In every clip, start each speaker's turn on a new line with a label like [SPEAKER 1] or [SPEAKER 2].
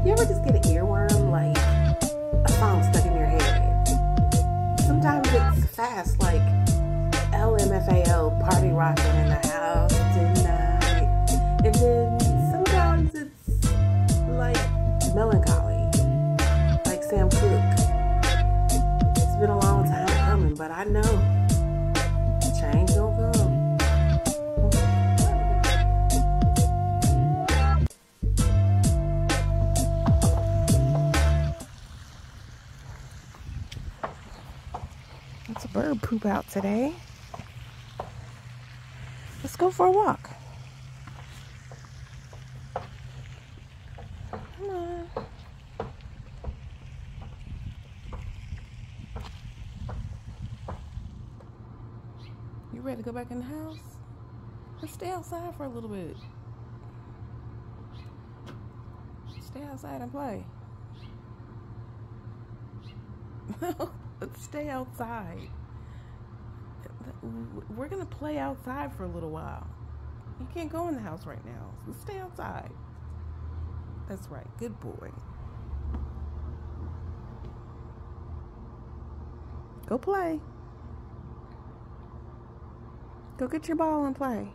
[SPEAKER 1] You ever just get an earworm, like a song stuck in your head? Sometimes it's fast, like LMFAO, party rocking in the house tonight. And then sometimes it's like melancholy, like Sam Cooke. It's been a long time coming, but I know change will come. It's a bird poop out today. Let's go for a walk. Come on. You ready to go back in the house? Let's stay outside for a little bit. Stay outside and play. Let's stay outside. We're gonna play outside for a little while. You can't go in the house right now. So let's stay outside. That's right. Good boy. Go play. Go get your ball and play.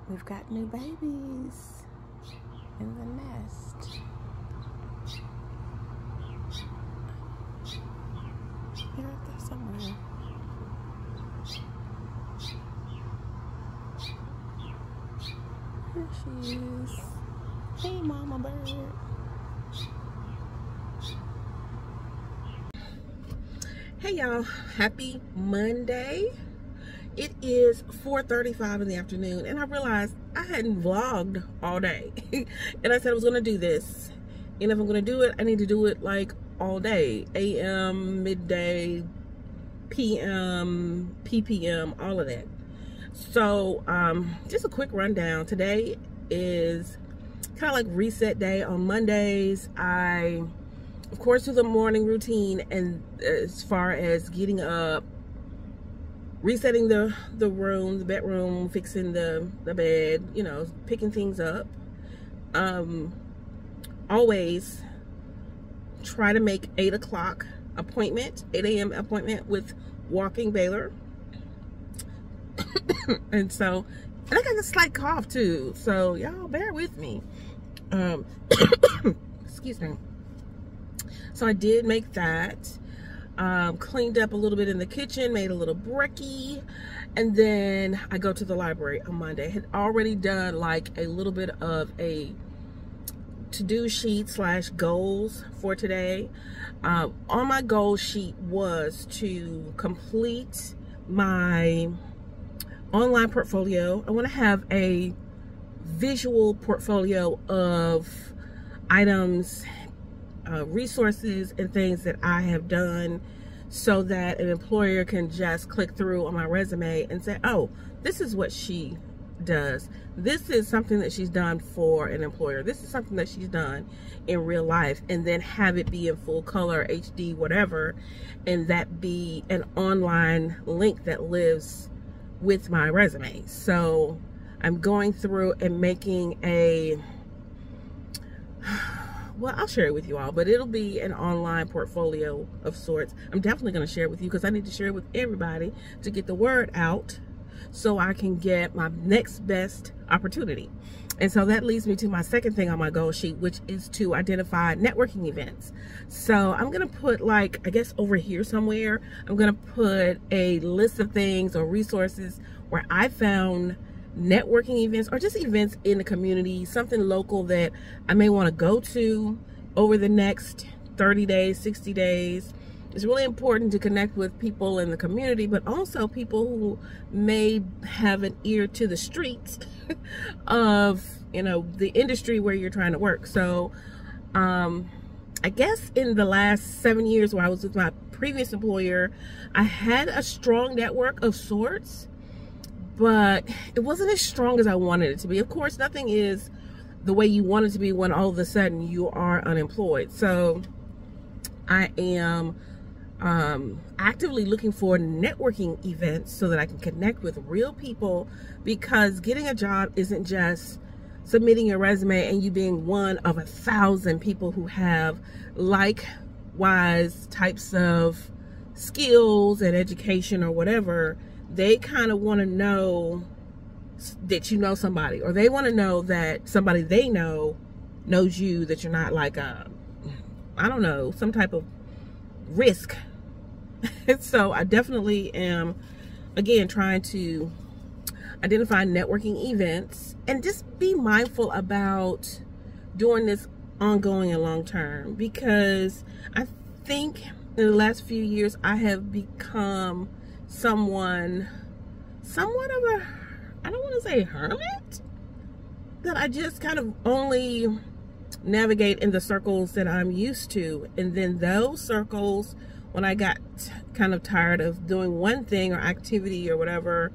[SPEAKER 1] We've got new babies in the nest. They're out there somewhere. Here she is. Hey, Mama Bird. Hey, y'all. Happy Monday. It is 4:35 in the afternoon, and I realized I hadn't vlogged all day. And I said I was going to do this. And if I'm going to do it, I need to do it like all day. AM, midday, PM, PPM, all of that. So, just a quick rundown. Today is kind of like reset day. On Mondays, I, of course, do the morning routine, and as far as getting up, resetting the room, the bedroom, fixing the bed, you know, picking things up. Always try to make 8 o'clock appointment, 8 a.m. appointment with Walking Baylor. And so, and I got a slight cough too, so y'all bear with me. Excuse me. So I did make that. Cleaned up a little bit in the kitchen, made a little brekkie, and then I go to the library on Monday. Had already done like a little bit of a to-do sheet / goals for today. On my goal sheet was to complete my online portfolio. I want to have a visual portfolio of items, resources and things that I have done, so that an employer can just click through on my resume and say, oh, this is what she does. This is something that she's done for an employer. This is something that she's done in real life, and then have it be in full color, HD, whatever, and that be an online link that lives with my resume. So I'm going through and making a, well, I'll share it with you all, but it'll be an online portfolio of sorts. I'm definitely going to share it with you because I need to share it with everybody to get the word out so I can get my next best opportunity. And so that leads me to my second thing on my goal sheet, which is to identify networking events. So I'm going to put, like, I guess over here somewhere, I'm going to put a list of things or resources where I found networking events, or just events in the community, something local that I may want to go to over the next 30 days, 60 days. It's really important to connect with people in the community, but also people who may have an ear to the streets of, you know, the industry where you're trying to work. So I guess in the last 7 years where I was with my previous employer, I had a strong network of sorts, but it wasn't as strong as I wanted it to be. Of course, nothing is the way you want it to be when all of a sudden you are unemployed. So I am actively looking for networking events so that I can connect with real people, because getting a job isn't just submitting your resume and you being one of 1,000 people who have likewise types of skills and education or whatever. They kind of want to know that you know somebody, or they want to know that somebody they know knows you, that you're not like I don't know, some type of risk. So I definitely am, again, trying to identify networking events and just be mindful about doing this ongoing and long term, because I think in the last few years I have become somewhat of a, I don't want to say hermit, that I just kind of only navigate in the circles that I'm used to. And then those circles, when I got kind of tired of doing one thing or activity or whatever,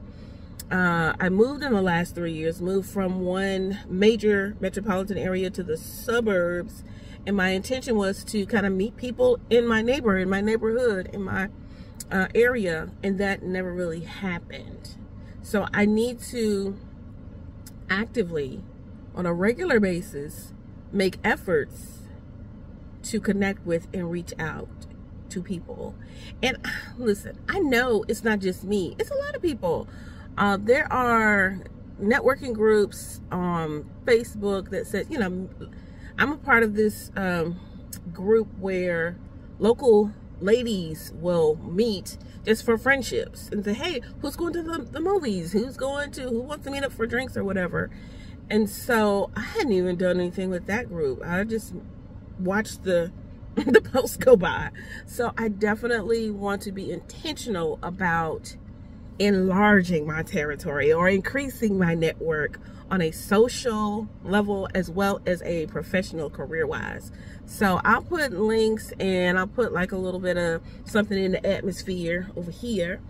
[SPEAKER 1] I moved in the last 3 years, moved from one major metropolitan area to the suburbs. And my intention was to kind of meet people in my neighborhood, in my area. And that never really happened. So I need to actively, on a regular basis, make efforts to connect with and reach out to people. And listen, I know it's not just me, it's a lot of people. There are networking groups on Facebook that says, you know, I'm a part of this group where local ladies will meet just for friendships and say, hey, who's going to the movies? Who wants to meet up for drinks or whatever? And so I hadn't even done anything with that group. I just watched the posts go by. So I definitely want to be intentional about enlarging my territory or increasing my network on a social level as well as a professional career-wise. So I'll put links, and I'll put like a little bit of something in the atmosphere over here.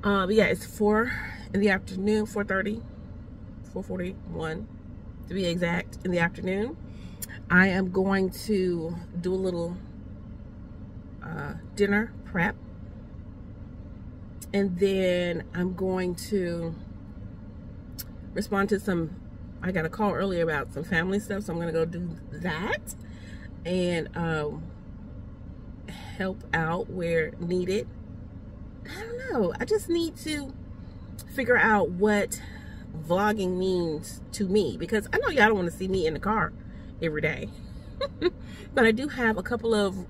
[SPEAKER 1] But yeah, it's 4 in the afternoon, 4:30, 4:41 to be exact, in the afternoon. I am going to do a little dinner prep, and then I'm going to respond to some, I got a call earlier about some family stuff, so I'm going to go do that and help out where needed. I don't know, I just need to figure out what vlogging means to me, because I know y'all don't want to see me in the car every day. But I do have a couple of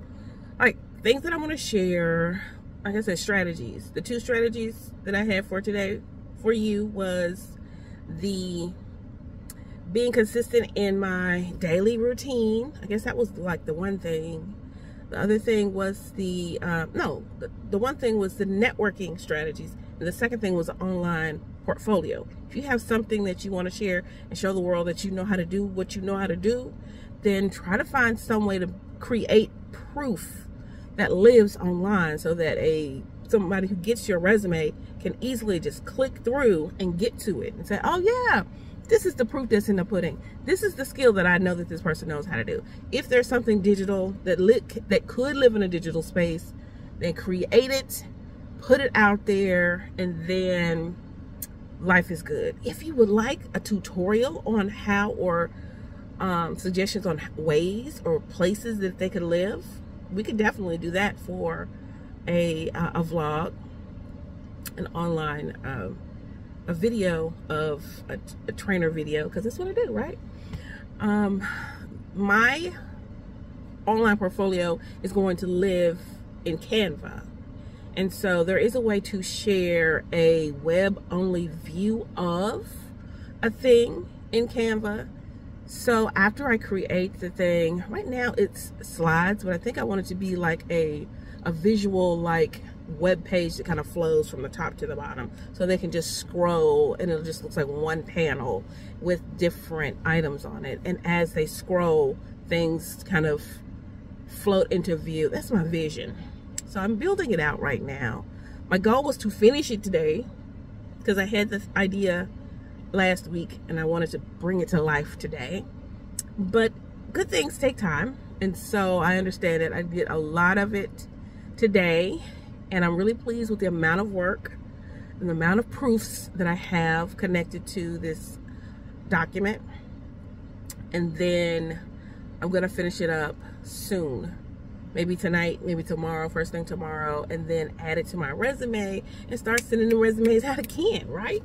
[SPEAKER 1] like things that I want to share. Like I said, strategies. The 2 strategies that I had for today for you was the being consistent in my daily routine. I guess that was like the one thing. The other thing was the one thing was the networking strategies, and the second thing was the online portfolio. If you have something that you want to share and show the world that you know how to do what you know how to do, then try to find some way to create proof that lives online, so that somebody who gets your resume can easily just click through and get to it and say, oh yeah, this is the proof that's in the pudding. This is the skill that I know that this person knows how to do. If there's something digital that could live in a digital space, then create it, put it out there, and then life is good. If you would like a tutorial on how, or suggestions on ways or places that they could live, we could definitely do that for a vlog, an online a video of a trainer video, because that's what I do, right? My online portfolio is going to live in Canva, and so there is a way to share a web-only view of a thing in Canva. So after I create the thing, right now it's slides, but I think I want it to be like a visual, like web page that kind of flows from the top to the bottom, so they can just scroll and it just looks like one panel with different items on it, and as they scroll, things kind of float into view. That's my vision. So I'm building it out right now. My goal was to finish it today, because I had this idea last week and I wanted to bring it to life today. But good things take time, and so I understand it. I did a lot of it today, and I'm really pleased with the amount of work and the amount of proofs that I have connected to this document. And then I'm gonna finish it up soon, maybe tonight, maybe tomorrow, first thing tomorrow, and then add it to my resume and start sending the resumes out again, right?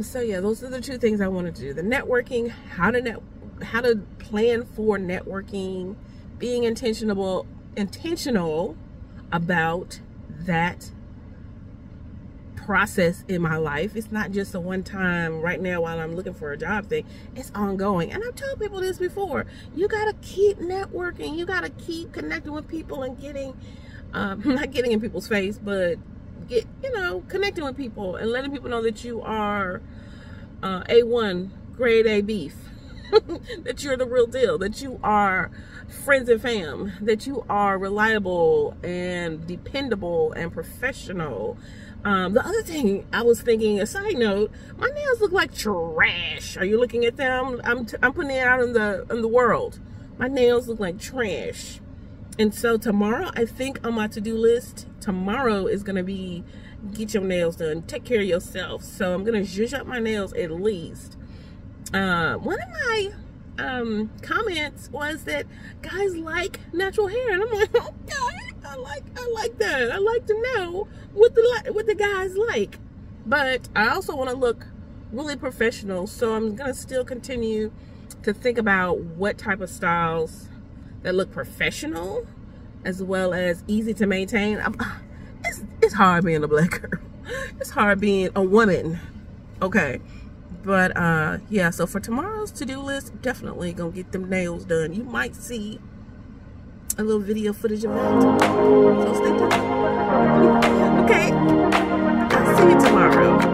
[SPEAKER 1] So yeah, those are the two things I wanted to do: the networking, how to plan for networking, being intentional about that process in my life. It's not just a one-time right now while I'm looking for a job thing. It's ongoing. And I've told people this before. You got to keep networking. You got to keep connecting with people and getting, not getting in people's face, but connecting with people and letting people know that you are A1, grade A beef, that you're the real deal, that you are friends and fam, that you are reliable and dependable and professional. The other thing I was thinking, a side note, my nails look like trash. Are you looking at them? I'm putting it out in the world. My nails look like trash. And so tomorrow, I think on my to-do list, tomorrow is going to be get your nails done, take care of yourself. So I'm going to zhuzh up my nails at least. One of my comments was that guys like natural hair, and I'm like, okay, I like that. I like to know what the guys like, but I also want to look really professional. So I'm gonna still continue to think about what type of styles that look professional as well as easy to maintain. It's hard being a black girl. It's hard being a woman. Okay. But yeah, so for tomorrow's to-do list, definitely gonna get them nails done. You might see a little video footage of that. So stay tuned. Okay, I'll see you tomorrow.